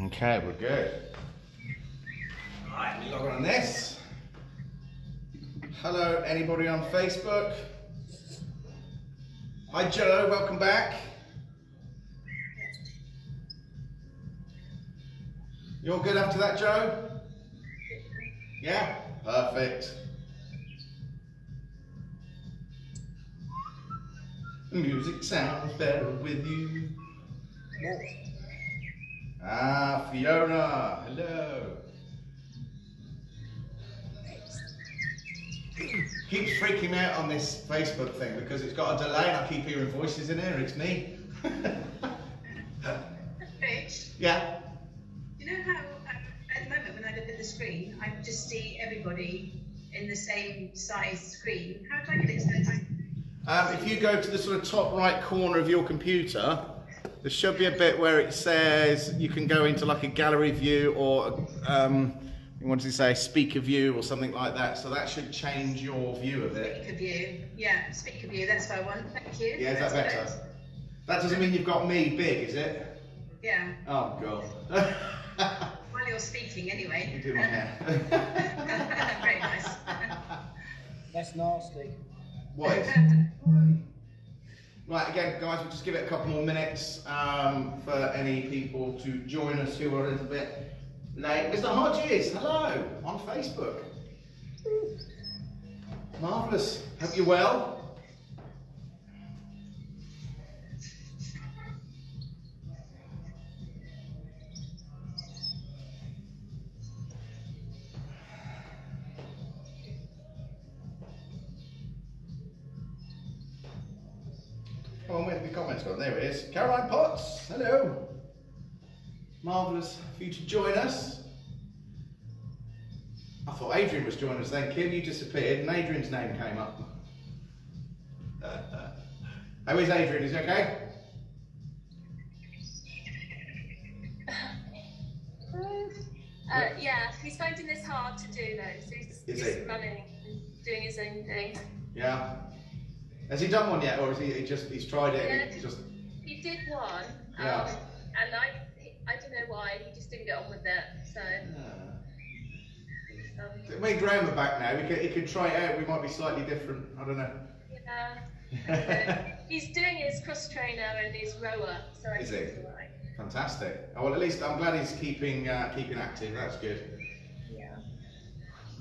Okay, we're good. Alright, we log on this. Hello, anybody on Facebook? Hi Joe, welcome back. You all good after that, Joe? Yeah? Perfect. The music sounds better with you. Ah, Fiona, hello. Keeps freaking me out on this Facebook thing because it's got a delay and I keep hearing voices in here. It's me. Rich, Yeah. you know how at the moment when I look at the screen, I just see everybody in the same size screen. How do I get it so If you go to the sort of top right corner of your computer, there should be a bit where it says you can go into like a gallery view or what does it say, speaker view or something like that. So that should change your view of it. Speaker view, yeah, speaker view, that's what I want, thank you. Yeah, is that better? Good. That doesn't mean you've got me big, is it? Yeah, Oh God. while you're speaking anyway. You do my hair. Very nice. That's nasty. What is? Right, again, guys, we'll just give it a couple more minutes for any people to join us who are a little bit late. Mr. Hodges, hello, on Facebook. Marvellous. Hope you're well. Come on, where's the comments gone? There it is. Caroline Potts, hello. Marvellous for you to join us. I thought Adrian was joining us then. Kim, you disappeared and Adrian's name came up. How is Adrian? Is he okay? Yeah, he's finding this hard to do though, so he's just running and doing his own thing. Yeah. Has he done one yet, or is he's tried it? Yeah, And just he did one, Yeah. and I don't know why, he just didn't get on with it, so... We Graham are back now. He could try it out. We might be slightly different. I don't know. Yeah. He's doing his cross trainer and his rower, so I Is think he? it's alright. Fantastic. Oh, well, at least I'm glad he's keeping active. That's good. Yeah.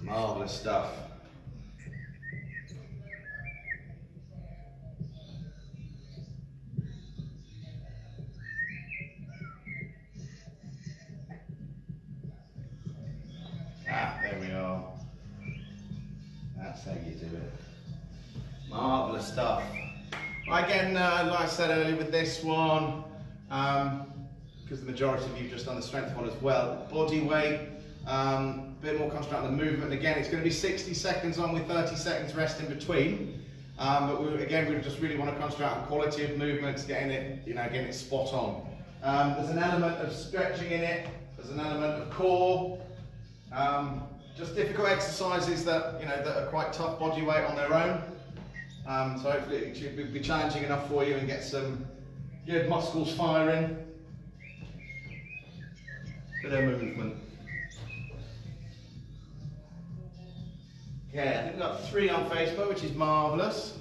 Marvellous stuff. Ah, there we are. That's how you do it. Marvellous stuff. Right, again, like I said earlier with this one, because the majority of you have just done the strength one as well, body weight, a bit more concentrate on the movement. Again, it's going to be 60 seconds on with 30 seconds rest in between. But we just really want to concentrate on quality of movements, getting it spot on. There's an element of stretching in it. There's an element of core. Just difficult exercises that that are quite tough body weight on their own. So hopefully it should be challenging enough for you and get some good muscles firing. Bit of movement. Okay, I think we've got 3 on Facebook, which is marvellous.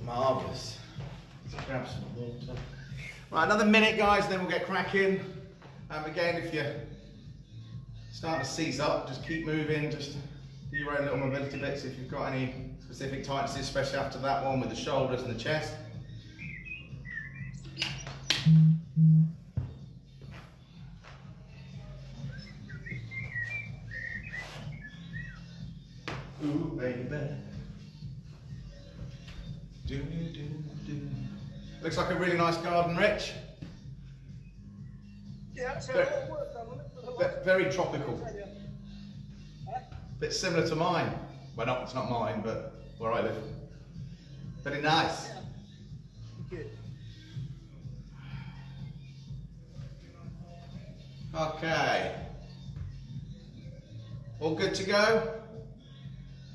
Marvellous. Let's grab some water. Right, another minute, guys, and then we'll get cracking. Again, if you're starting to seize up, just keep moving, just do your own little mobility bits if you've got any specific tightnesses, especially after that one with the shoulders and the chest. Ooh, baby. Looks like a really nice garden, Rich. Yeah, so a lot of work done on it. Very tropical. Bit similar to mine. Well, it's not mine, but where I live. Very nice. Good. Okay. All good to go?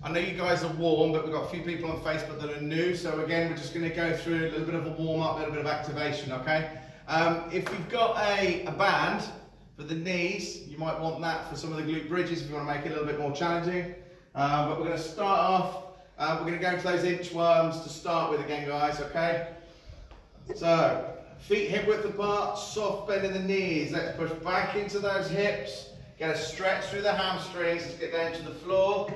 I know you guys are warm, but we've got a few people on Facebook that are new, so again, we're just going to go through a little bit of a warm-up, a little bit of activation, okay? If you've got a band for the knees, you might want that for some of the glute bridges if you want to make it a little bit more challenging. But we're going to start off, we're going to go into those inchworms to start with again, guys, okay? So, feet hip width apart, soft bend in the knees. Let's push back into those hips. Get a stretch through the hamstrings. Let's get down to the floor.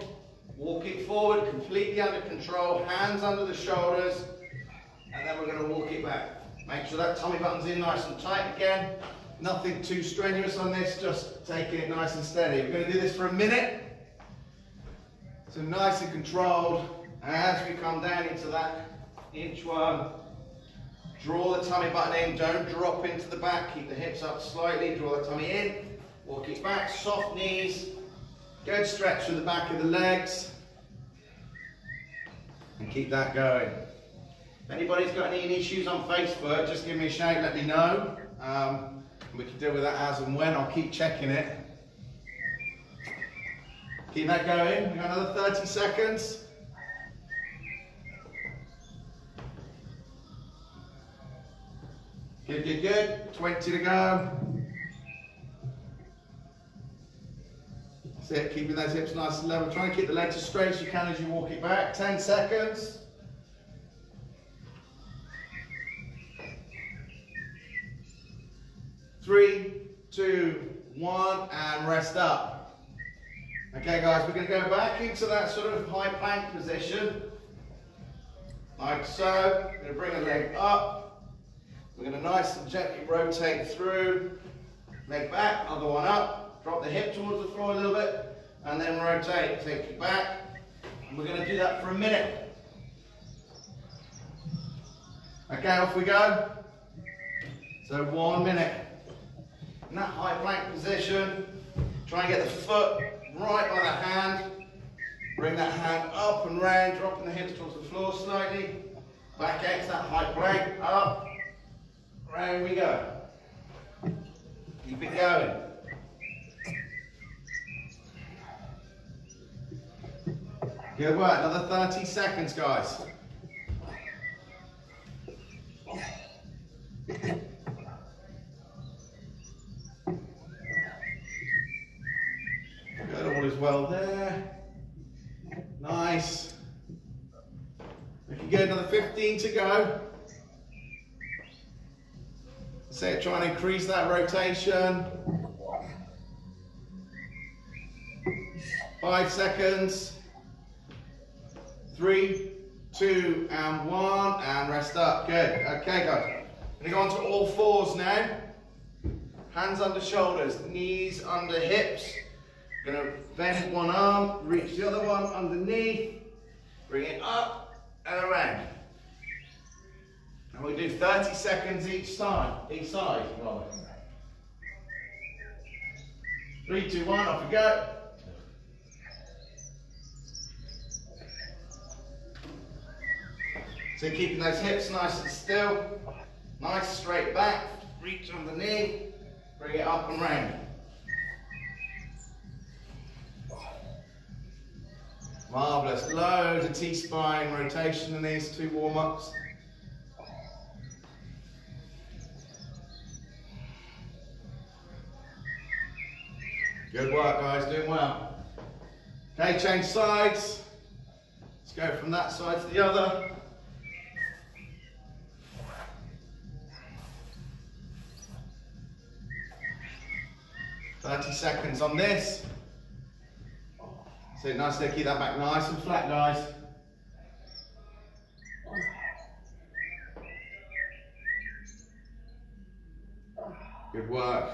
Walk it forward, completely under control. Hands under the shoulders. And then we're going to walk it back. Make sure that tummy button's in nice and tight again. Nothing too strenuous on this, just taking it nice and steady. We're going to do this for a minute. So nice and controlled. As we come down into that inchworm, draw the tummy button in, don't drop into the back, keep the hips up slightly, draw the tummy in, walk it back, soft knees, good stretch through the back of the legs, and keep that going. If anybody's got any issues on Facebook, just give me a shout, let me know. We can deal with that as and when, I'll keep checking it. Keep that going, we've got another 30 seconds. Good, good, good. 20 to go. That's it, keeping those hips nice and level. Try and keep the legs as straight as you can as you walk it back. 10 seconds. 3, 2, 1, and rest up. Okay guys, we're going to go back into that sort of high plank position. Like so. We're going to bring a leg up. We're going to nice and gently rotate through, leg back, other one up, drop the hip towards the floor a little bit, and then rotate, take it back. And we're going to do that for a minute. Okay, off we go. So 1 minute. In that high plank position, try and get the foot right by the hand. Bring that hand up and round, dropping the hips towards the floor slightly. Back out to that high plank, up. Round we go. Keep it going. Good work. Another 30 seconds, guys. Good. All is well there. Nice. Looking good. Another 15 to go. So try and increase that rotation. 5 seconds. 3, 2, and 1, and rest up. Good. Okay, guys. We're going to go on to all fours now. Hands under shoulders, knees under hips. Going to bend one arm, reach the other one underneath, bring it up and around. And we do 30 seconds each side. Rather. 3, 2, 1, off we go. So keeping those hips nice and still, nice straight back, reach underneath, bring it up and round. Marvellous, loads of T-spine rotation in these 2 warm-ups. Good work guys, doing well. Okay, change sides. Let's go from that side to the other. Seconds on this. So nice to keep that back nice and flat, guys. Good work.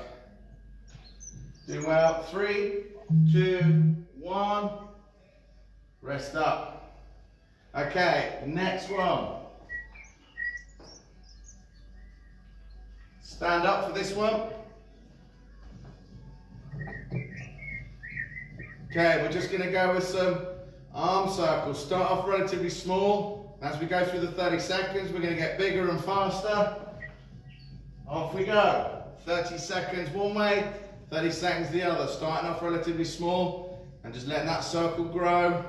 Doing well. 3, 2, 1. Rest up. Okay, next one. Stand up for this one. Okay, we're just going to go with some arm circles. Start off relatively small. As we go through the 30 seconds, we're going to get bigger and faster. Off we go. 30 seconds one way, 30 seconds the other, starting off relatively small and just letting that circle grow.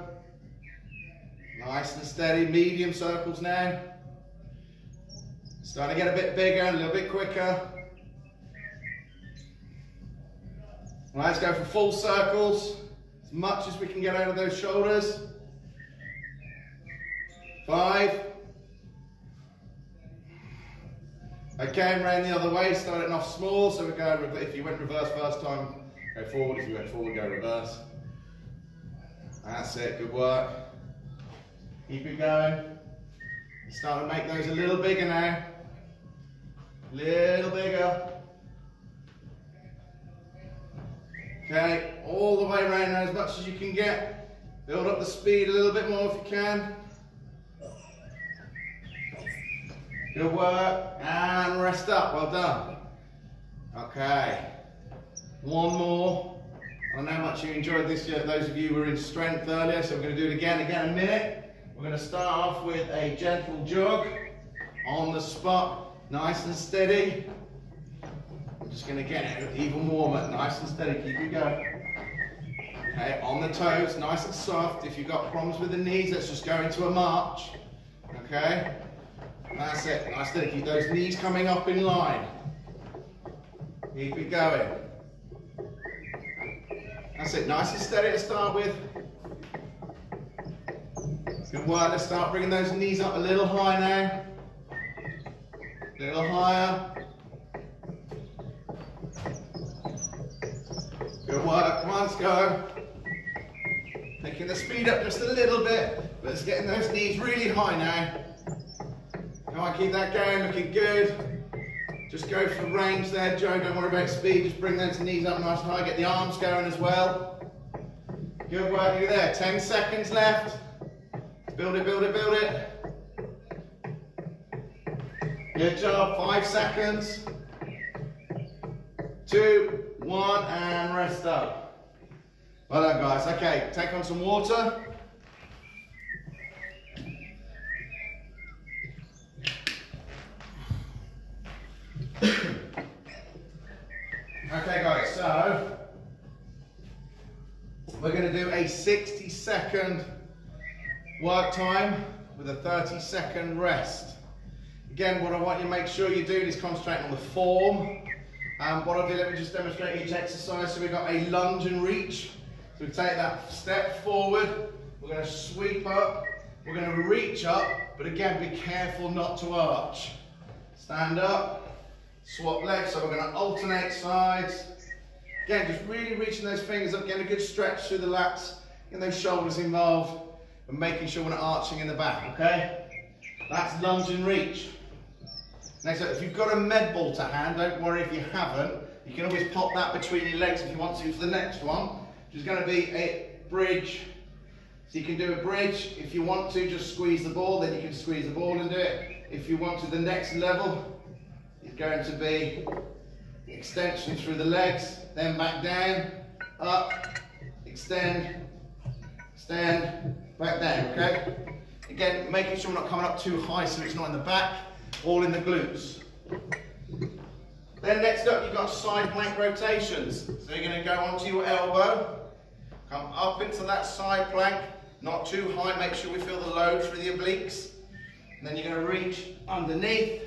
Nice and steady, medium circles now. Starting to get a bit bigger, a little bit quicker. Right, let's go for full circles, as much as we can get out of those shoulders. 5. Again, round the other way, starting off small, so we go, if you went reverse first time, go forward, if you went forward, go reverse. That's it, good work. Keep it going. Start to make those a little bigger now. Little bigger. Okay, all the way around now as much as you can get. Build up the speed a little bit more if you can. Good work, and rest up, well done. Okay, one more. I know how much you enjoyed this, those of you who were in strength earlier, so we're going to do it again in a minute. We're going to start off with a gentle jog on the spot, nice and steady. I'm just going to get it even warmer, nice and steady, keep it going. Okay, on the toes, nice and soft. If you've got problems with the knees, let's just go into a march. Okay, that's it, nice and steady. Keep those knees coming up in line. Keep it going. That's it, nice and steady to start with. Good work, let's start bringing those knees up a little high now. A little higher. Good work, come on, let's go. Taking the speed up just a little bit, but it's getting those knees really high now. Come on, keep that going, looking good. Just go for range there, Joe, don't worry about speed, just bring those knees up nice and high, get the arms going as well. Good work, you're there, 10 seconds left. Build it, build it, build it. Good job, 5 seconds. 2, 1, and rest up. Well done, guys. Okay, take on some water. Okay, guys, so we're going to do a 60-second work time with a 30-second rest. Again, what I want you to make sure you do is concentrate on the form. What I'll do, let me just demonstrate each exercise. So we've got a lunge and reach. So we take that step forward, we're going to sweep up, we're going to reach up, but again, be careful not to arch. Stand up, swap legs, so we're going to alternate sides. Again, just really reaching those fingers up, getting a good stretch through the lats, getting those shoulders involved, and making sure we're not arching in the back, okay? That's lunge and reach. Next up, if you've got a med ball to hand, don't worry if you haven't. You can always pop that between your legs if you want to for the next one, which is going to be a bridge. So you can do a bridge. If you want to, just squeeze the ball, then you can squeeze the ball and do it. If you want to, the next level is going to be extension through the legs, then back down, up, extend, extend, back down, okay? Again, making sure we're not coming up too high so it's not in the back, all in the glutes. Then next up, you've got side plank rotations. So you're going to go onto your elbow, come up into that side plank, not too high, make sure we feel the load through the obliques. And then you're going to reach underneath,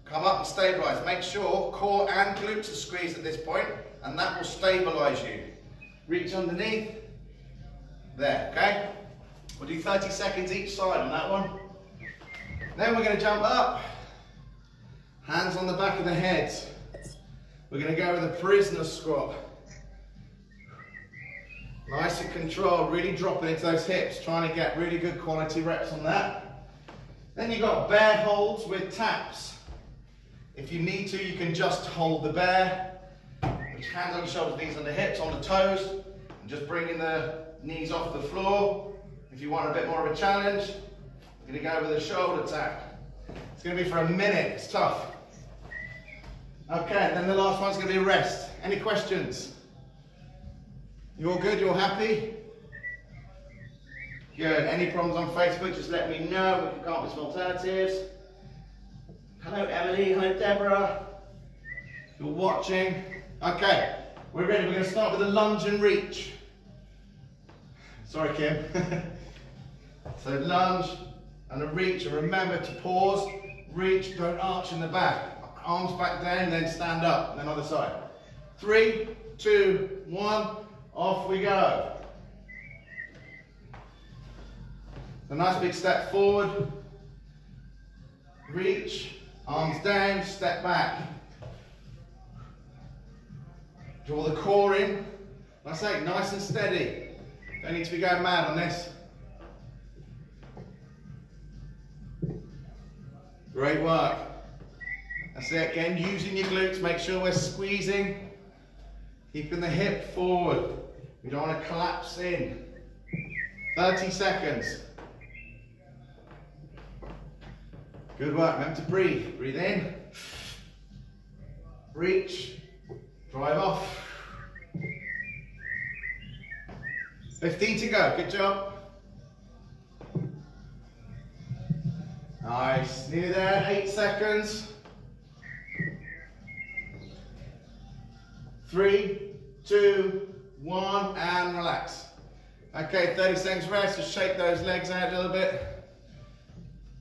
come up and stabilize. Make sure core and glutes are squeezed at this point, and that will stabilize you. Reach underneath, there, okay? We'll do 30 seconds each side on that one. Then we're going to jump up, hands on the back of the head. We're going to go with a prisoner squat. Nice and controlled, really dropping into those hips, trying to get really good quality reps on that. Then you've got bear holds with taps. If you need to, you can just hold the bear, which hands on the shoulders, knees on the hips, on the toes, and just bringing the knees off the floor. If you want a bit more of a challenge, we're going to go with a shoulder tap. It's going to be for a minute, it's tough. Okay, then the last one's going to be a rest. Any questions? You all good? You all happy? Good. Any problems on Facebook, just let me know. We can come up with some alternatives. Hello Emily, hello Deborah. You're watching. Okay, We're ready. We're going to start with a lunge and reach. Sorry, Kim. So lunge and a reach, and remember to pause, reach, don't arch in the back. Arms back down, then stand up, and then other side. 3, 2, 1, off we go. A nice big step forward, reach, arms down, step back. Draw the core in. Like I say, nice and steady. Don't need to be going mad on this. Great work. That's it. Again, using your glutes. Make sure we're squeezing. Keeping the hip forward. We don't want to collapse in. 30 seconds. Good work. Remember to breathe. Breathe in. Reach. Drive off. 15 to go. Good job. Nice. Nearly there. 8 seconds. 3, 2, 1, and relax. Okay, 30 seconds rest. Just shake those legs out a little bit.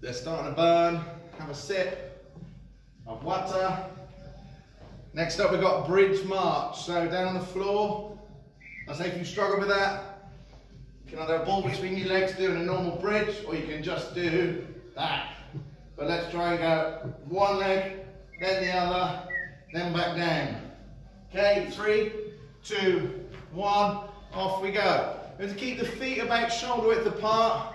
They're starting to burn. Have a sip of water. Next up, we've got bridge march. So down on the floor. I say if you struggle with that, you can either have a ball between your legs doing a normal bridge, or you can just do that. But let's try and go one leg, then the other, then back down. Okay, 3, 2, 1, off we go. We have to keep the feet about shoulder width apart,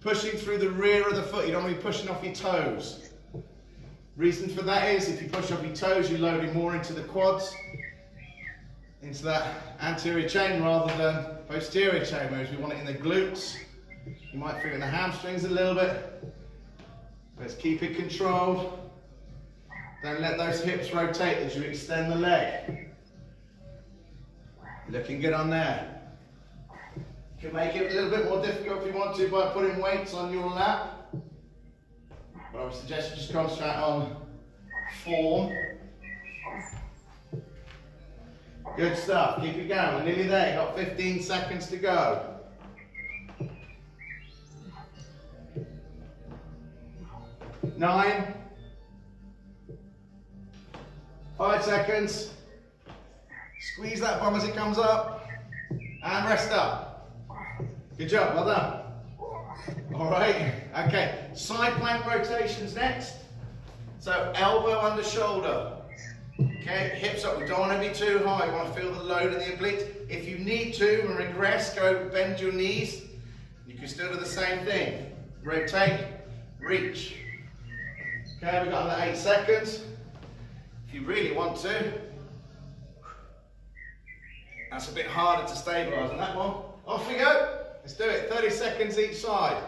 pushing through the rear of the foot. You don't want to be pushing off your toes. Reason for that is if you push off your toes, you're loading more into the quads, into that anterior chain rather than posterior chain, whereas we want it in the glutes. You might feel it in the hamstrings a little bit. Let's keep it controlled. Don't let those hips rotate as you extend the leg. Looking good on there. You can make it a little bit more difficult if you want to by putting weights on your lap. But I would suggest you just concentrate on form. Good stuff. Keep it going. We're nearly there. You've got 15 seconds to go. 9. 5 seconds. Squeeze that bum as it comes up. And rest up. Good job. Well done. All right. Okay. Side plank rotations next. So elbow under shoulder. Okay. Hips up. We don't want to be too high. You want to feel the load in the obliques. If you need to and regress, go bend your knees. You can still do the same thing. Rotate. Reach. Okay. We've got another 8 seconds. If you really want to. That's a bit harder to stabilise on that one. Off we go. Let's do it. 30 seconds each side.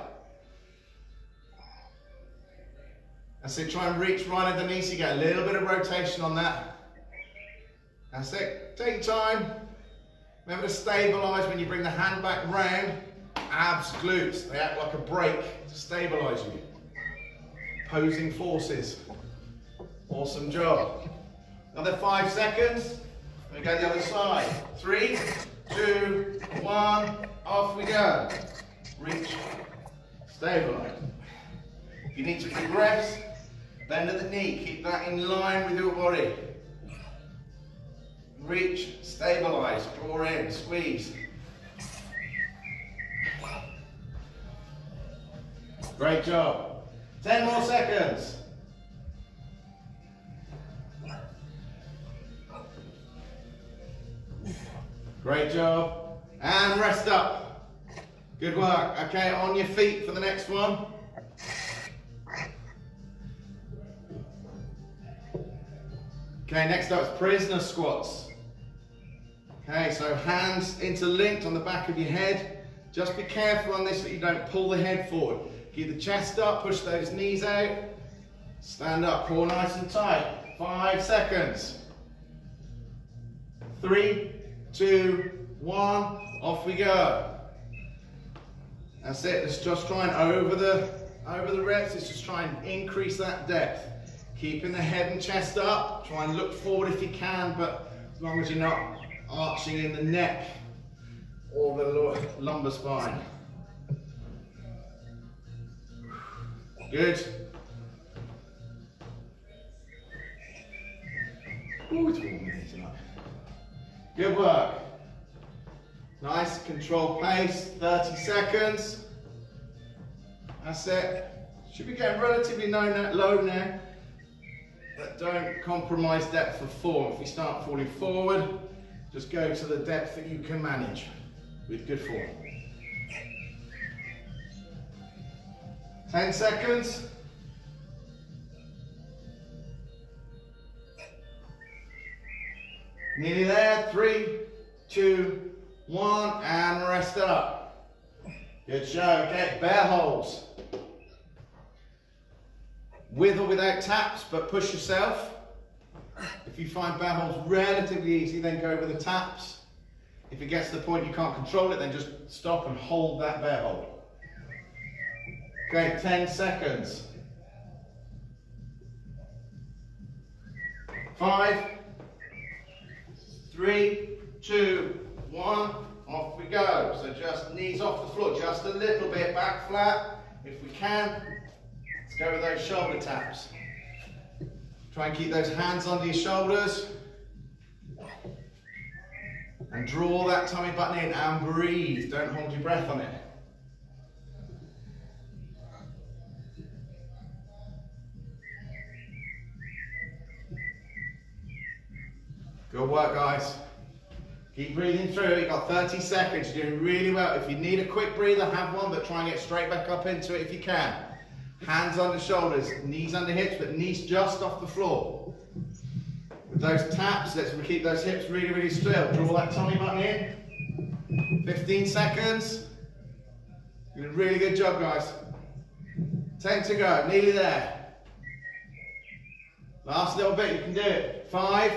That's it. Try and reach right underneath so you get a little bit of rotation on that. That's it. Take your time. Remember to stabilise when you bring the hand back round. Abs, glutes. They act like a brake to stabilise you. Opposing forces. Awesome job. Another 5 seconds. We go the other side. 3, 2, 1. Off we go. Reach. Stabilise. If you need to progress, bend at the knee. Keep that in line with your body. Reach. Stabilise. Draw in. Squeeze. Great job. 10 more seconds. Great job. And rest up. Good work. Okay, on your feet for the next one. Okay, next up is prisoner squats. Okay, so hands interlinked on the back of your head. Just be careful on this that you don't pull the head forward. Keep the chest up, push those knees out. Stand up, core nice and tight. 5 seconds. 3, 2, 1, off we go. That's it. Let's just try and over the reps. Let's just try and increase that depth. Keeping the head and chest up. Try and look forward if you can, but as long as you're not arching in the neck or the lumbar spine. Good. Ooh, it's warm in here tonight. Good work. Nice controlled pace, 30 seconds. That's it. Should be getting relatively low now, but don't compromise depth of form. If we start falling forward, just go to the depth that you can manage with good form. 10 seconds. Nearly there. 3, 2, 1, and rest up. Good show. Okay, bear holds. With or without taps, but push yourself. If you find bear holds relatively easy, then go with the taps. If it gets to the point you can't control it, then just stop and hold that bear hold. Okay, 10 seconds. 5, 3, 2, 1, off we go. So just knees off the floor, just a little bit, back flat. If we can, let's go with those shoulder taps. Try and keep those hands under your shoulders. And draw that tummy button in and breathe. Don't hold your breath on it. Good work, guys. Keep breathing through. You've got 30 seconds. You're doing really well. If you need a quick breather, have one, but try and get straight back up into it if you can. Hands under shoulders, knees under hips, but knees just off the floor. With those taps, let's keep those hips really, really still. Draw that tummy button in. 15 seconds. You're doing a really good job, guys. 10 to go. Nearly there. Last little bit. You can do it. 5,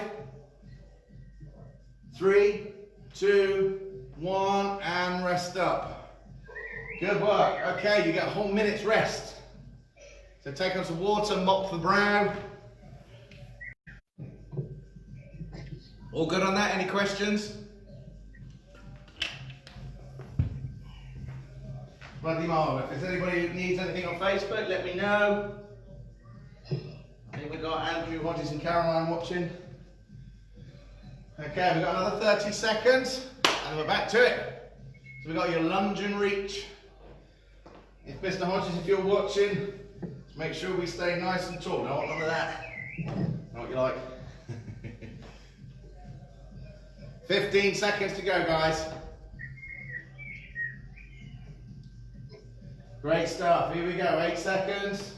3, 2, 1, and rest up. Good work. Okay, you get a whole minute's rest. So take on some water, mop the brow. All good on that? Any questions? Bloody marvellous. If there's anybody who needs anything on Facebook, let me know. I think we've got Andrew, Hodges and Caroline watching. Okay, we've got another 30 seconds and we're back to it. So we've got your lunge and reach. If Mr. Hodges, if you're watching, make sure we stay nice and tall. Don't want none of that. Know what you like? 15 seconds to go, guys. Great stuff. Here we go. 8 seconds.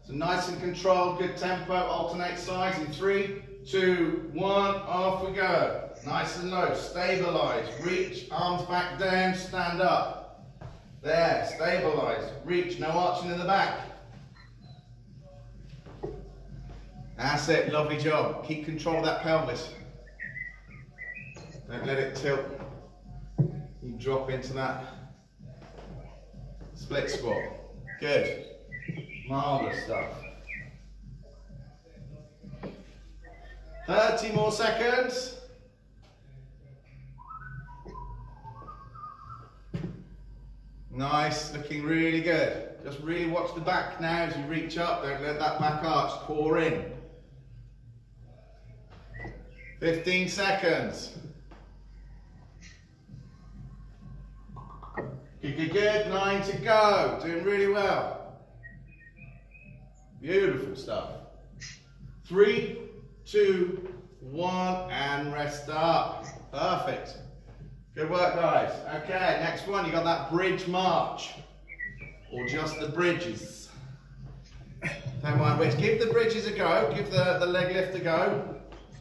So nice and controlled, good tempo. Alternate sides in 3, 2, 1. Off we go. Nice and low. Stabilize. Reach. Arms back down. Stand up. There. Stabilize. Reach. No arching in the back. That's it. Lovely job. Keep control of that pelvis. Don't let it tilt. You drop into that split squat. Good. Marvelous stuff. 30 more seconds. Nice, looking really good. Just really watch the back now as you reach up. Don't let that back arch pour in. 15 seconds. Good, good, good. 9 to go. Doing really well. Beautiful stuff. 3, 2, 1, and rest up. Perfect. Good work, guys. Okay, next one. You got that bridge march, or just the bridges. Don't mind which. Give the bridges a go. Give the leg lift a go.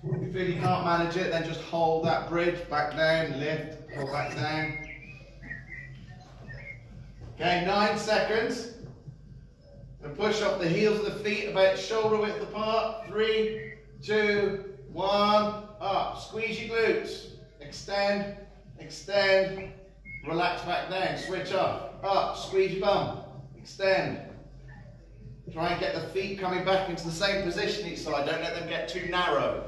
If you feel you can't manage it, then just hold that bridge back down, lift, hold back down. Okay, 9 seconds. And push up the heels of the feet about shoulder width apart. 3, 2, 1, up. Squeeze your glutes. Extend, extend. Relax back down. Switch up, squeeze your bum. Extend. Try and get the feet coming back into the same position each side. Don't let them get too narrow.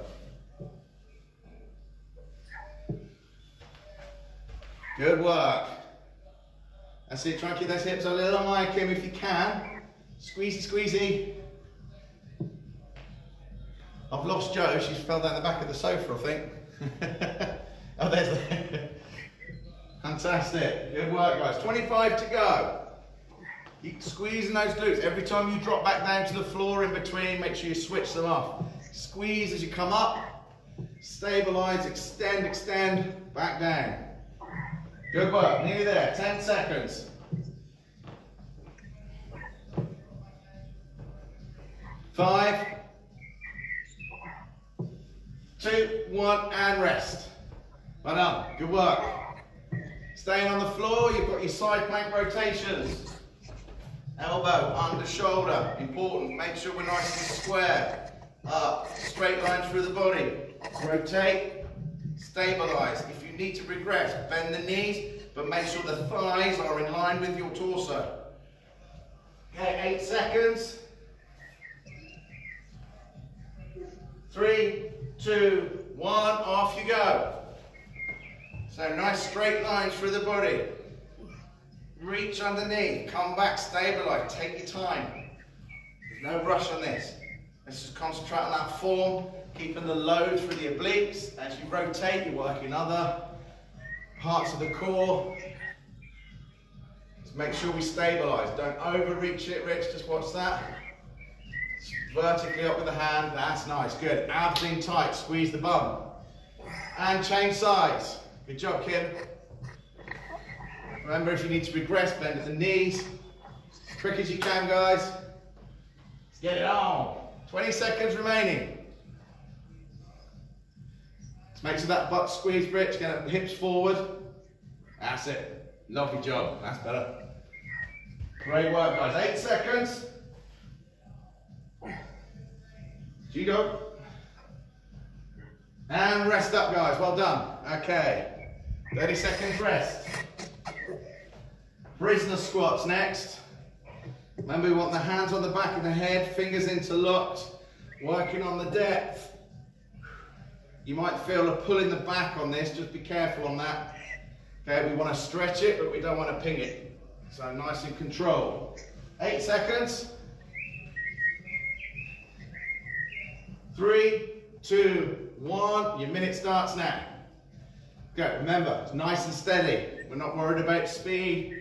Good work. That's it, try and keep those hips a little higher, Kim, if you can. Squeezy, squeezy. I've lost Jo, she's fell down the back of the sofa, I think. Oh, there's the... Fantastic, good work guys. 25 to go. Keep squeezing those glutes. Every time you drop back down to the floor in between, make sure you switch them off. Squeeze as you come up. Stabilize, extend, extend, back down. Good work, nearly there, 10 seconds. 5, 2, 1, and rest. Well done, good work. Staying on the floor, you've got your side plank rotations. Elbow, under shoulder, important. Make sure we're nice and square. Up, straight lines through the body. Rotate, stabilize. If you need to regress, bend the knees, but make sure the thighs are in line with your torso. Okay, 8 seconds. 3, 2, 1, off you go. So nice straight lines through the body. Reach underneath, come back, stabilize, take your time. There's no rush on this. Let's just concentrate on that form, keeping the load through the obliques. As you rotate, you're working other parts of the core. Just make sure we stabilize. Don't overreach it, Rich, just watch that. Vertically up with the hand, that's nice, good. Abs in tight, squeeze the bum. And change sides. Good job, Kim. Remember, if you need to regress, bend at the knees. Quick as you can, guys. Let's get it on. 20 seconds remaining. Let's make sure that butt squeeze, Rich. Get the hips forward. That's it. Lovely job. That's better. Great work, guys. 8 seconds. Judo. And rest up, guys. Well done. Okay. 30 seconds rest. Prisoner squats next. Remember, we want the hands on the back of the head, fingers interlocked, working on the depth. You might feel a pull in the back on this, just be careful on that. Okay, we want to stretch it, but we don't want to ping it. So nice and controlled. 8 seconds. 3, 2, 1. Your minute starts now. Go, remember, it's nice and steady. We're not worried about speed.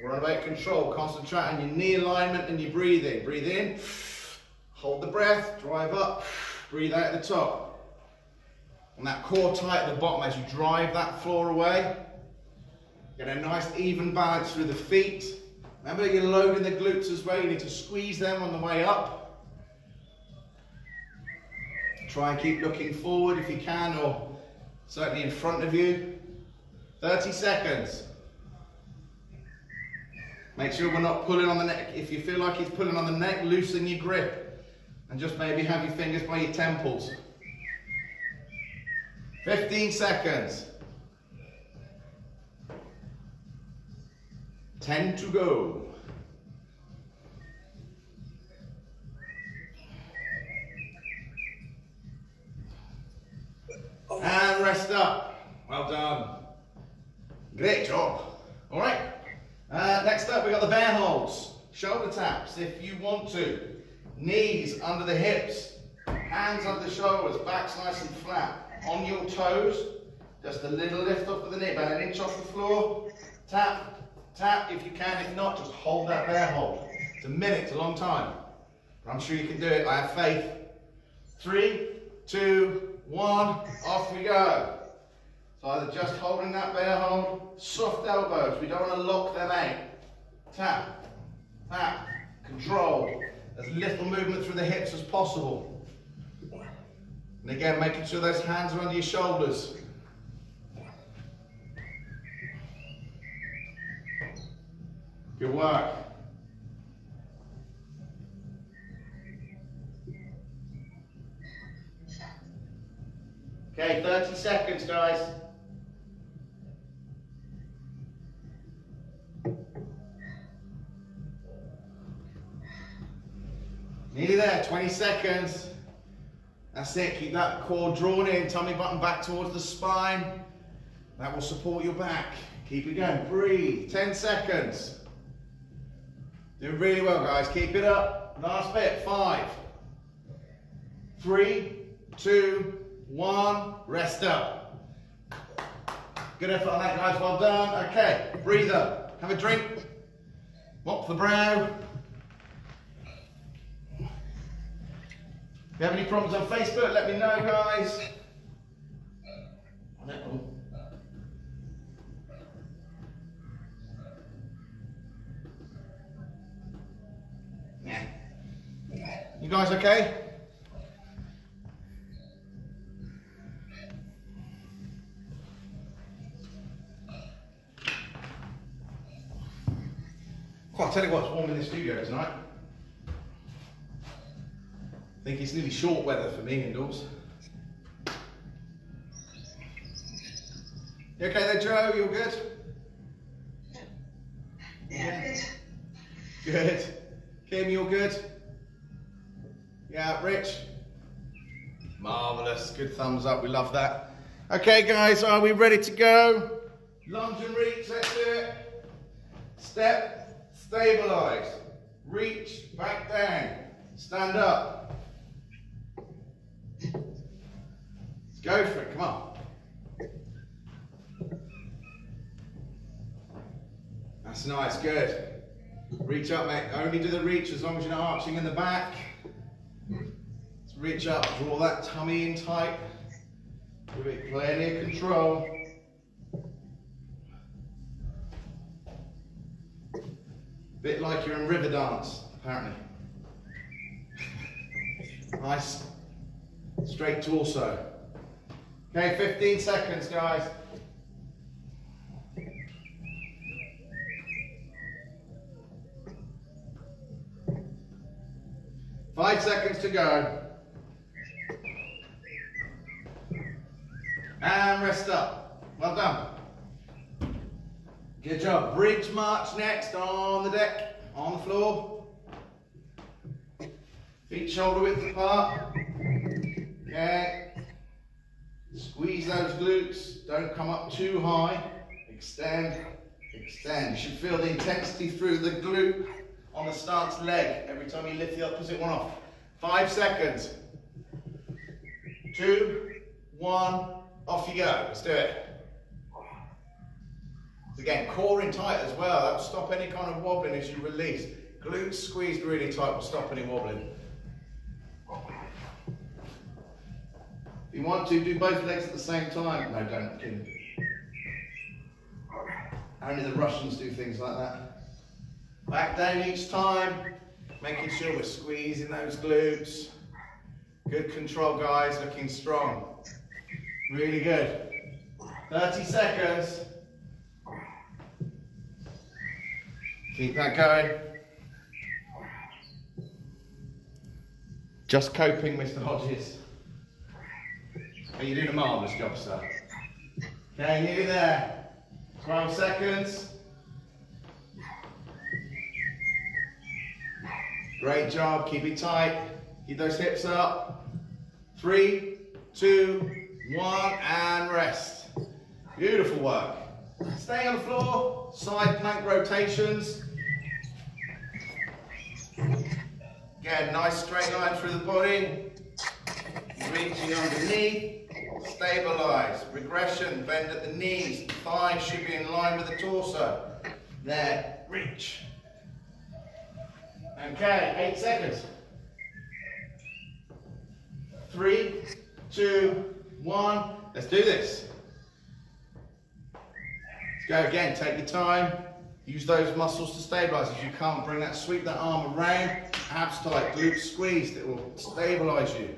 We're about control. Concentrate on your knee alignment and your breathing. Breathe in, hold the breath, drive up, breathe out at the top. And that core tight at the bottom as you drive that floor away. Get a nice even balance through the feet. Remember, you're loading the glutes as well. You need to squeeze them on the way up. Try and keep looking forward if you can, or certainly in front of you. 30 seconds. Make sure we're not pulling on the neck. If you feel like he's pulling on the neck, loosen your grip. And just maybe have your fingers by your temples. 15 seconds. 10 to go. And rest up. Well done. Great job. All right. Next up, we've got the bear holds. Shoulder taps if you want to. Knees under the hips. Hands under the shoulders. Backs nice and flat. On your toes. Just a little lift off of the knee. About 1 inch off the floor. Tap. Tap if you can. If not, just hold that bear hold. It's a minute. It's a long time. But I'm sure you can do it. I have faith. 3, 2, 1. Off we go. So either just holding that bear hold, soft elbows, we don't want to lock them out. Tap, tap, control. As little movement through the hips as possible. And again, making sure those hands are under your shoulders. Good work. Okay, 30 seconds, guys. Nearly there, 20 seconds. That's it, keep that core drawn in, tummy button back towards the spine. That will support your back. Keep it going, breathe, 10 seconds. Doing really well, guys, keep it up. Last bit, 5, 3, 2, 1, rest up. Good effort on that, guys, well done. Okay, breathe up, have a drink, mop the brow. If you have any problems on Facebook, let me know, guys. You guys okay? Well, I'll tell you what, it's warm in the studio tonight. I think it's nearly short weather for me indoors. You okay there, Joe? You all good? Yeah, good. Good. Kim, you all good? Yeah, Rich? Marvellous. Good thumbs up. We love that. Okay, guys, are we ready to go? Lunge and reach. Let's do it. Step, stabilise. Reach, back down. Stand up. Let's go for it. Come on. That's nice. Good. Reach up, mate. Only do the reach as long as you're not arching in the back. Let's reach up, draw that tummy in tight. Give it plenty of control. Bit like you're in river dance, apparently. Nice. Straight torso. Okay, 15 seconds, guys. Five seconds to go. And rest up. Well done. Good job. Bridge march next on the deck, on the floor. Feet shoulder width apart. Okay. Squeeze those glutes. Don't come up too high. Extend, extend. You should feel the intensity through the glute on the stance leg every time you lift the opposite one off. 5 seconds. 2, 1, off you go. Let's do it. Again, core in tight as well. That will stop any kind of wobbling as you release. Glutes squeezed really tight will stop any wobbling. If you want to, do both legs at the same time. No, don't, kid. Only the Russians do things like that. Back down each time, making sure we're squeezing those glutes. Good control, guys, looking strong. Really good. 30 seconds. Keep that going. Just coping, Mr. Hodges. Oh, you're doing a marvellous job, sir. Okay, nearly there. 12 seconds. Great job, keep it tight. Keep those hips up. 3, 2, 1, and rest. Beautiful work. Stay on the floor, side plank rotations. Again, nice straight line through the body. Reaching underneath, stabilize, regression, bend at the knees, the thighs should be in line with the torso. There, reach. Okay, 8 seconds. 3, 2, 1, let's do this. Let's go again, take your time. Use those muscles to stabilize. If you can't, bring that, sweep that arm around, abs tight, glutes squeezed, it will stabilize you.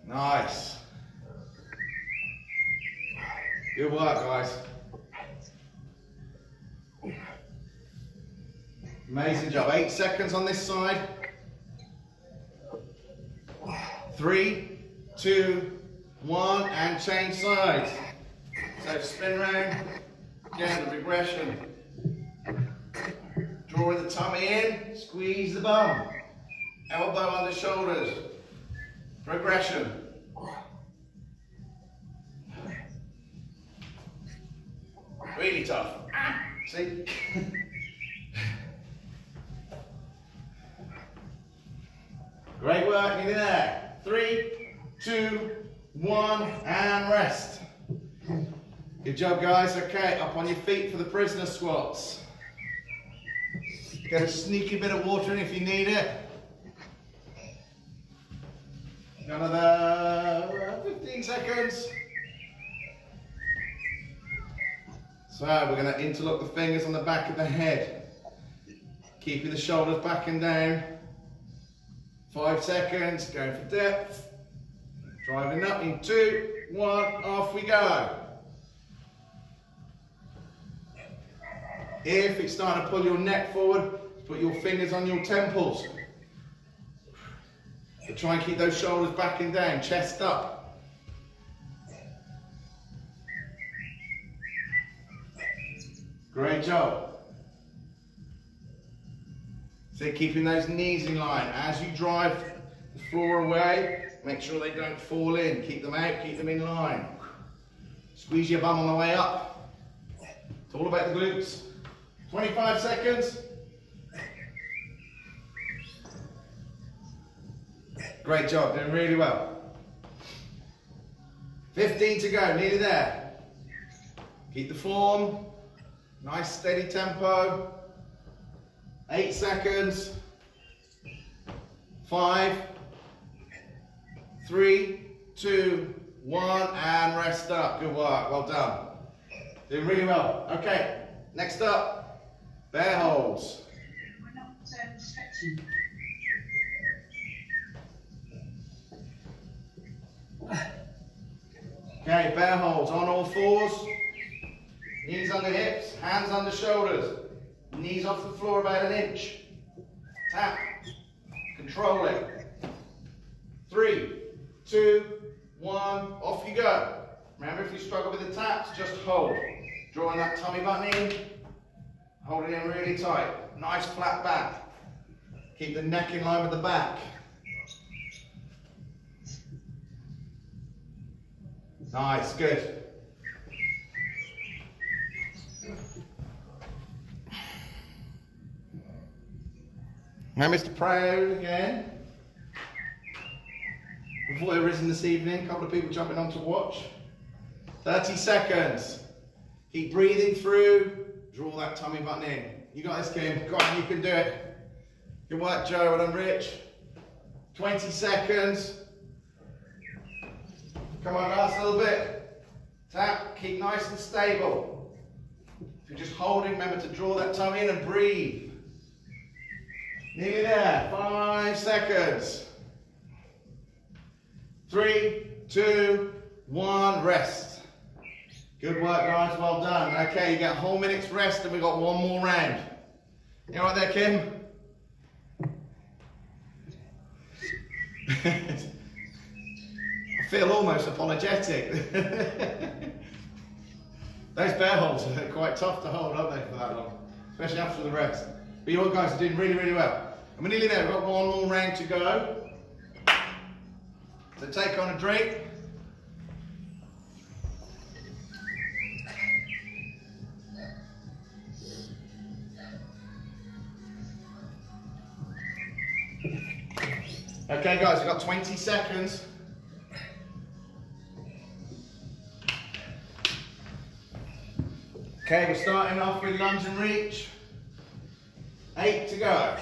Nice. Good work, guys. Amazing job. 8 seconds on this side. 3, 2, 1, and change sides. So spin round. Again, the regression. Drawing the tummy in, squeeze the bum. Elbow under shoulders. Progression. tough. See? Great work, nearly there. 3, 2, 1, and rest. Good job, guys. Okay, up on your feet for the prisoner squats. Get a sneaky bit of water in if you need it. Another 15 seconds. So we're going to interlock the fingers on the back of the head. Keeping the shoulders back and down. 5 seconds, going for depth. Driving up in 2, 1, off we go. If it's starting to pull your neck forward, put your fingers on your temples. But try and keep those shoulders back and down, chest up. Great job. So keeping those knees in line. As you drive the floor away, make sure they don't fall in. Keep them out, keep them in line. Squeeze your bum on the way up. It's all about the glutes. 25 seconds. Great job, doing really well. 15 to go, nearly there. Keep the form. Nice steady tempo. 8 seconds. 5, 3, 2, 1, and rest up. Good work, well done. Doing really well. Okay, next up, bear holds. We're not stretching. Okay, bear holds on all fours. Knees under hips, hands under shoulders. Knees off the floor about an inch. Tap. Control it. 3, 2, 1, off you go. Remember, if you struggle with the taps, just hold. Drawing that tummy button in. Hold it in really tight. Nice flat back. Keep the neck in line with the back. Nice, good. Now Mr. Proud again. Before they risen this evening, a couple of people jumping on to watch. 30 seconds. Keep breathing through. Draw that tummy button in. You got this, Kim. Go on, you can do it. Good work, Joe. Well done, Rich. 20 seconds. Come on, guys, a little bit. Tap. Keep nice and stable. If you're just holding, remember to draw that tummy in and breathe. Nearly there. 5 seconds. 3, 2, 1, rest. Good work, guys, well done. Okay, you get a whole minute's rest and we've got one more round. You all right there, Kim? I feel almost apologetic. Those bear holds are quite tough to hold, aren't they, for that long? Especially after the rest. But you all guys are doing really, really well. And we're nearly there, we've got one more round to go. So take on a drink. Okay guys, we've got 20 seconds. Okay, we're starting off with lunge and reach. 8 to go.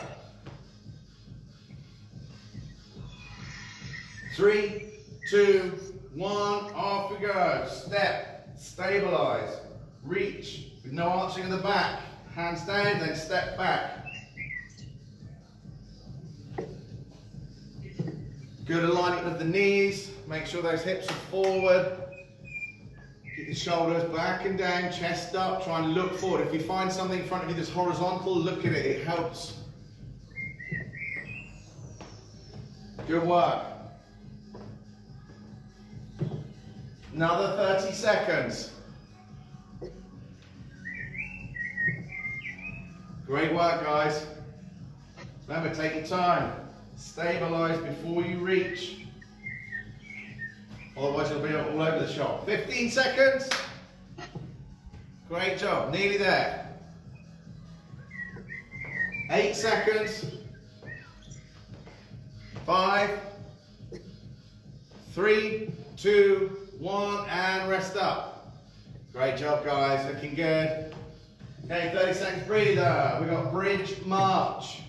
3, 2, 1, off we go. Step, stabilize, reach, with no arching of the back. Hands down, then step back. Good alignment of the knees, make sure those hips are forward. Keep the shoulders back and down, chest up, try and look forward. If you find something in front of you that's horizontal, look at it, it helps. Good work. Another 30 seconds. Great work, guys. Remember, take your time. Stabilize before you reach. Otherwise, you'll be all over the shop. 15 seconds. Great job, nearly there. 8 seconds. 5, 3, 2, 1, and rest up. Great job, guys, looking good. Okay, 30 seconds breather. We've got bridge march.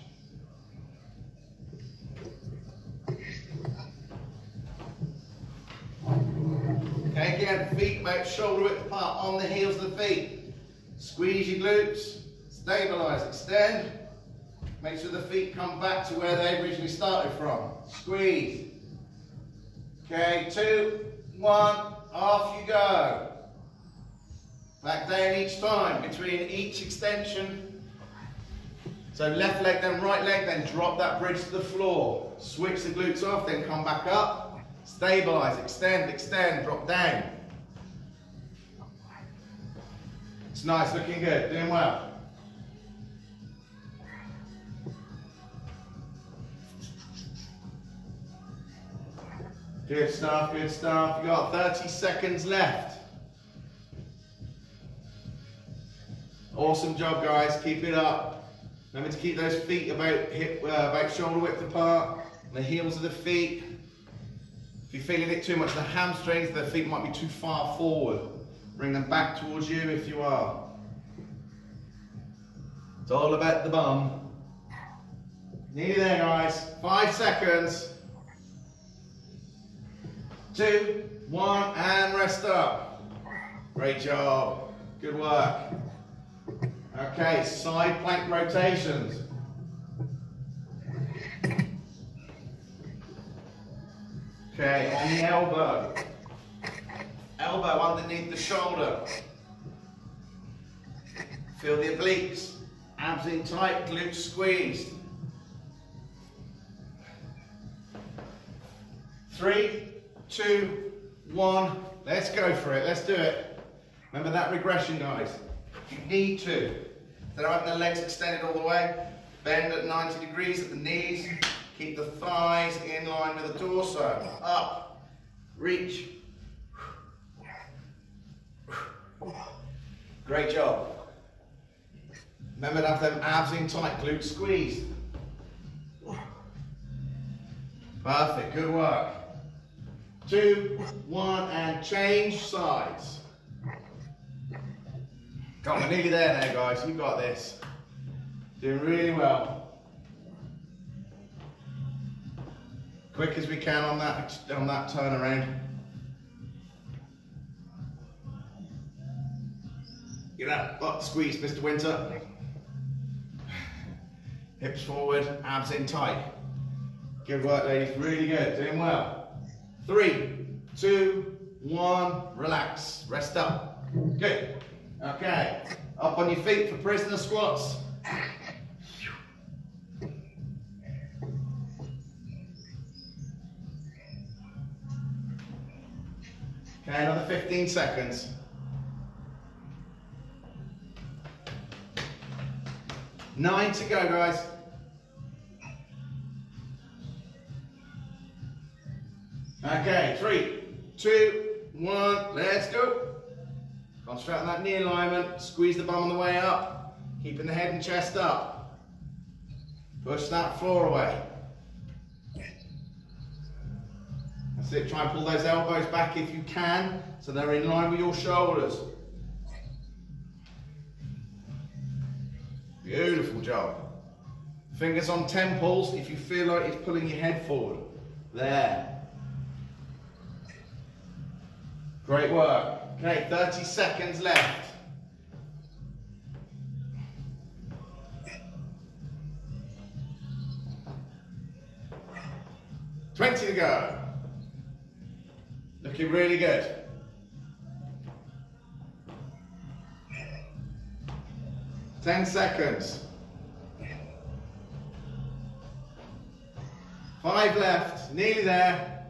Okay, again, feet about shoulder width apart on the heels of the feet. Squeeze your glutes, stabilize, extend. Make sure the feet come back to where they originally started from. Squeeze. Okay, 2, 1, off you go. Back down each time, between each extension. So left leg, then right leg, then drop that bridge to the floor. Switch the glutes off, then come back up. Stabilize, extend, extend, drop down. It's nice, looking good, doing well. Good stuff, good stuff. You've got 30 seconds left. Awesome job, guys, keep it up. Remember to keep those feet about shoulder width apart, the heels of the feet. If you're feeling it too much, the hamstrings, the feet might be too far forward. Bring them back towards you if you are. It's all about the bum. Nearly there, guys. 5 seconds. 2, 1, and rest up. Great job. Good work. Okay, side plank rotations. Okay, on the elbow. Elbow underneath the shoulder. Feel the obliques. Abs in tight, glutes squeezed. 3, 2, 1. Let's go for it. Let's do it. Remember that regression, guys. You need to. Instead of having the legs extended all the way, bend at 90 degrees at the knees. Keep the thighs in line with the torso. Up, reach. Great job. Remember to have them abs in tight, glutes squeezed. Perfect, good work. 2, 1, and change sides. Come on, we're nearly there now, guys. You got this. Doing really well. Quick as we can on that turnaround. Get up, up, squeeze, Mr. Winter. Hips forward, abs in tight. Good work, ladies, really good, doing well. 3, 2, 1, relax, rest up. Good. Okay, up on your feet for prisoner squats. Okay, another 15 seconds. Nine to go, guys. Okay, 3, 2, 1, let's go. Concentrate on that knee alignment. Squeeze the bum on the way up. Keeping the head and chest up. Push that floor away. That's it. Try and pull those elbows back if you can, so they're in line with your shoulders. Beautiful job. Fingers on temples if you feel like it's pulling your head forward. There. Great work. Okay, 30 seconds left. $20 to go. Looking really good. $10 seconds. 5 left, nearly there.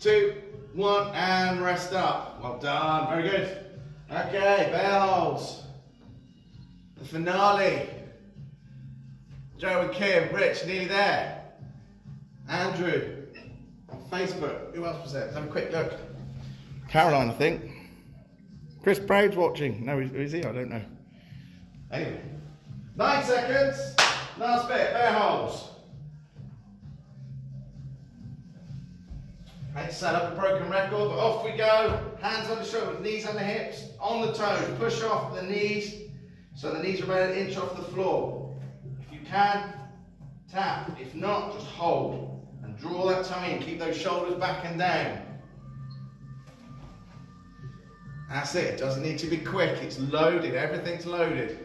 2, 1, and rest up. Well done, very good. Okay, bear holds. The finale. Joe and Kim, Rich, nearly there. Andrew, on Facebook. Who else was there? Let's have a quick look. Caroline, I think. Chris Proud's watching. No, is he? I don't know. Anyway. 9 seconds. Last bit. Bear holds. Hate to set up a broken record, but off we go. Hands on the shoulders, knees on the hips, on the toes. Push off the knees so the knees are about 1 inch off the floor. If you can, tap. If not, just hold and draw that tummy and keep those shoulders back and down. That's it. It doesn't need to be quick. It's loaded. Everything's loaded.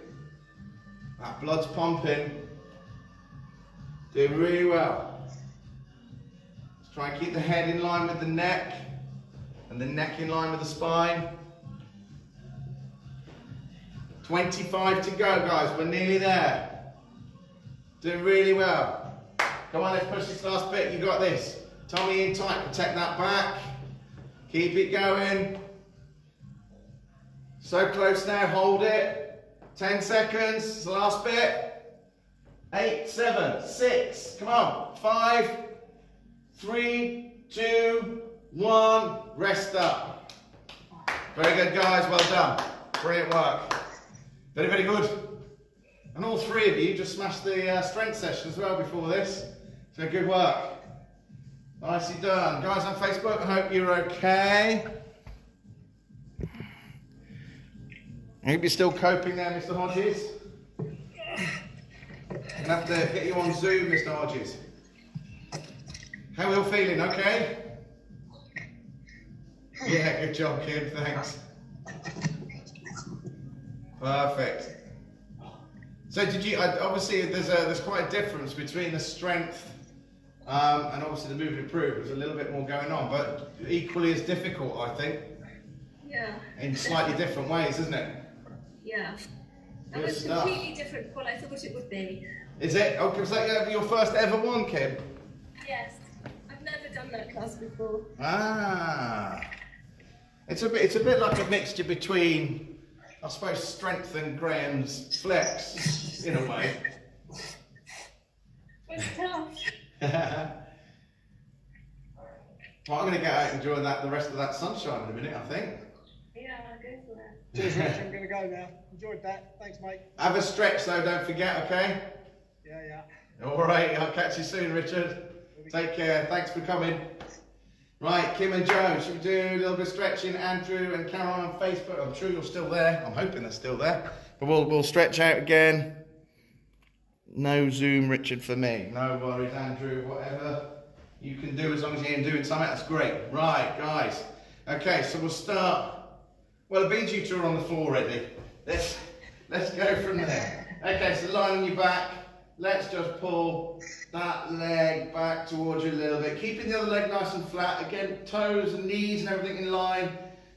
That blood's pumping. Doing really well. Try and keep the head in line with the neck and the neck in line with the spine. 25 to go, guys. We're nearly there. Doing really well. Come on, let's push this last bit. You got this. Tummy in tight. Protect that back. Keep it going. So close now. Hold it. 10 seconds. It's the last bit. 8, 7, 6. Come on. 5. 3, 2, 1, rest up. Very good, guys, well done. Brilliant work. Very, very good. And all 3 of you just smashed the strength session as well before this. So good work. Nicely done. Guys on Facebook, I hope you're okay. I hope you're still coping there, Mr. Hodges. I'll have to get you on Zoom, Mr. Hodges. How are we all feeling, okay? Yeah, good job, Kim, thanks. Perfect. So did you, obviously there's quite a difference between the strength and obviously the movement improved. There's a little bit more going on, but equally as difficult, I think. Yeah. In slightly different ways, isn't it? Yeah. That Good was stuff. completely different from what I thought it would be. Is it? Oh, was that your first ever one, Kim? Yes. I've never done that class before. Ah. It's a bit like a mixture between, I suppose, strength and Graham's flex, in a way. It's tough. Well, I'm going to get out and enjoy the rest of that sunshine in a minute, I think. Yeah, go for it. Cheers, Rich. I'm going to go now. Enjoyed that. Thanks, mate. Have a stretch though, don't forget, okay? Yeah. All right, I'll catch you soon, Richard. Take care, thanks for coming. Right, Kim and Joe, should we do a little bit of stretching? Andrew and Caroline on Facebook, I'm sure you're still there. I'm hoping they're still there. But we'll stretch out again. No Zoom, Richard, for me. No worries, Andrew, whatever you can do as long as you're doing something, that's great. Right, guys. Okay, so we'll start. Well, the bean tutor are on the floor already. Let's go from there. Okay, so line on your back. Let's just pull that leg back towards you a little bit. Keeping the other leg nice and flat. Again, toes and knees and everything in line.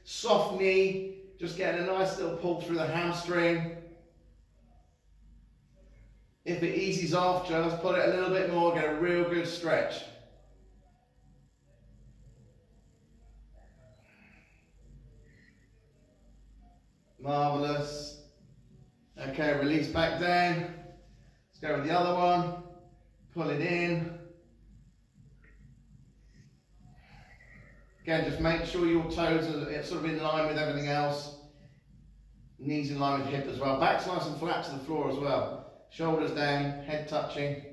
Soft knee. Just getting a nice little pull through the hamstring. If it eases off, just pull it a little bit more. Get a real good stretch. Marvellous. Okay, release back down. Let's go with the other one. Pull it in. Again, just make sure your toes are sort of in line with everything else. Knees in line with the hip as well. Back's nice and flat to the floor as well. Shoulders down, head touching.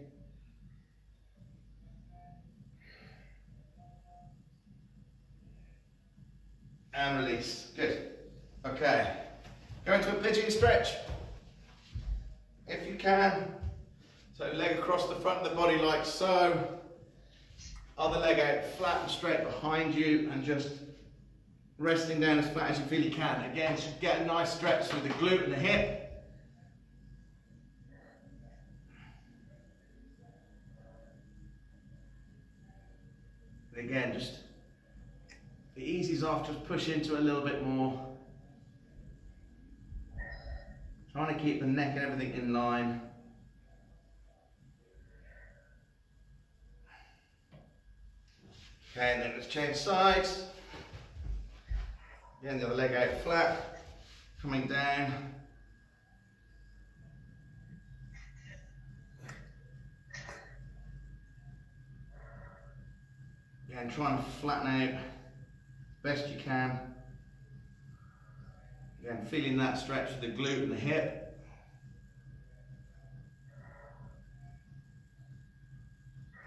And release. Good. Okay. Go into a pigeon stretch. If you can. So leg across the front of the body like so. Other leg out flat and straight behind you and just resting down as flat as you feel you can. Again, just get a nice stretch through the glute and the hip. And again, just if it eases off, just push into a little bit more. Trying to keep the neck and everything in line. Okay, and then let's change sides. Again, the other leg out flat, coming down. Again, trying to flatten out best you can. Again, feeling that stretch of the glute and the hip.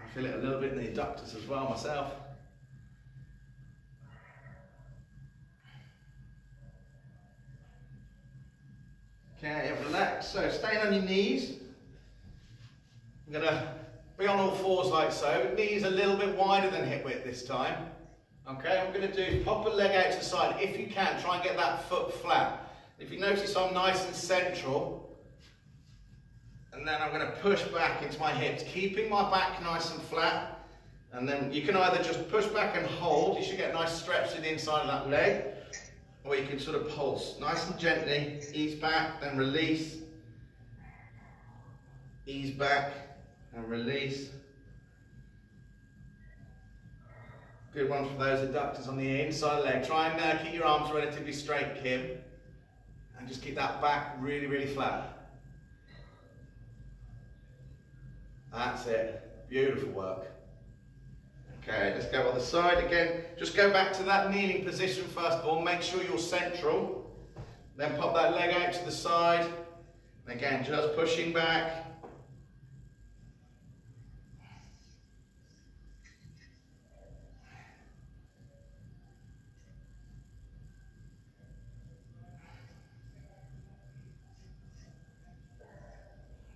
I feel it a little bit in the adductors as well myself. Okay, relax. So staying on your knees. I'm going to be on all fours like so. Knees a little bit wider than hip width this time. Okay, what I'm going to do is pop a leg out to the side. If you can, try and get that foot flat. If you notice, I'm nice and central. And then I'm going to push back into my hips, keeping my back nice and flat. And then you can either just push back and hold. You should get a nice stretch to the inside of that leg. Or you can sort of pulse nice and gently. Ease back, then release. Ease back and release. Good one for those adductors on the inside leg. Try and keep your arms relatively straight, Kim. And just keep that back really, really flat. That's it. Beautiful work. Okay, let's go on the side again. Just go back to that kneeling position first of all. Make sure you're central. Then pop that leg out to the side. And again, just pushing back.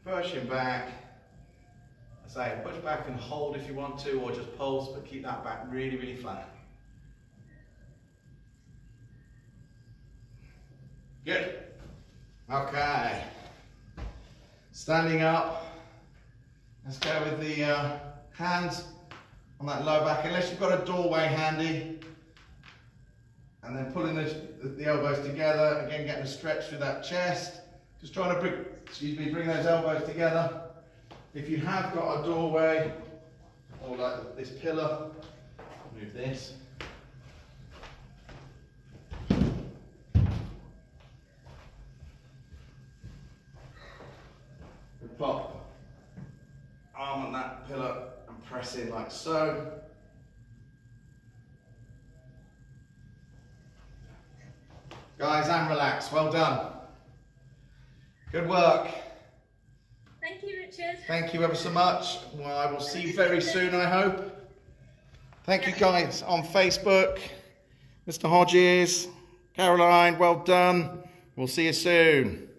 Pushing back. I say push back and hold if you want to, or just pulse, but keep that back really, really flat. Good. Okay. Standing up. Let's go with the hands on that low back, unless you've got a doorway handy. And then pulling the elbows together, again getting a stretch through that chest. Just trying to bring those elbows together. If you have got a doorway, or like this pillar, move this. Pop arm on that pillar and press in like so. Guys, and relax. Well done. Good work. Thank you, Richard. Thank you ever so much. Well, I will see you very soon, I hope. Thank you guys on Facebook. Mr. Hodges, Caroline, well done. We'll see you soon.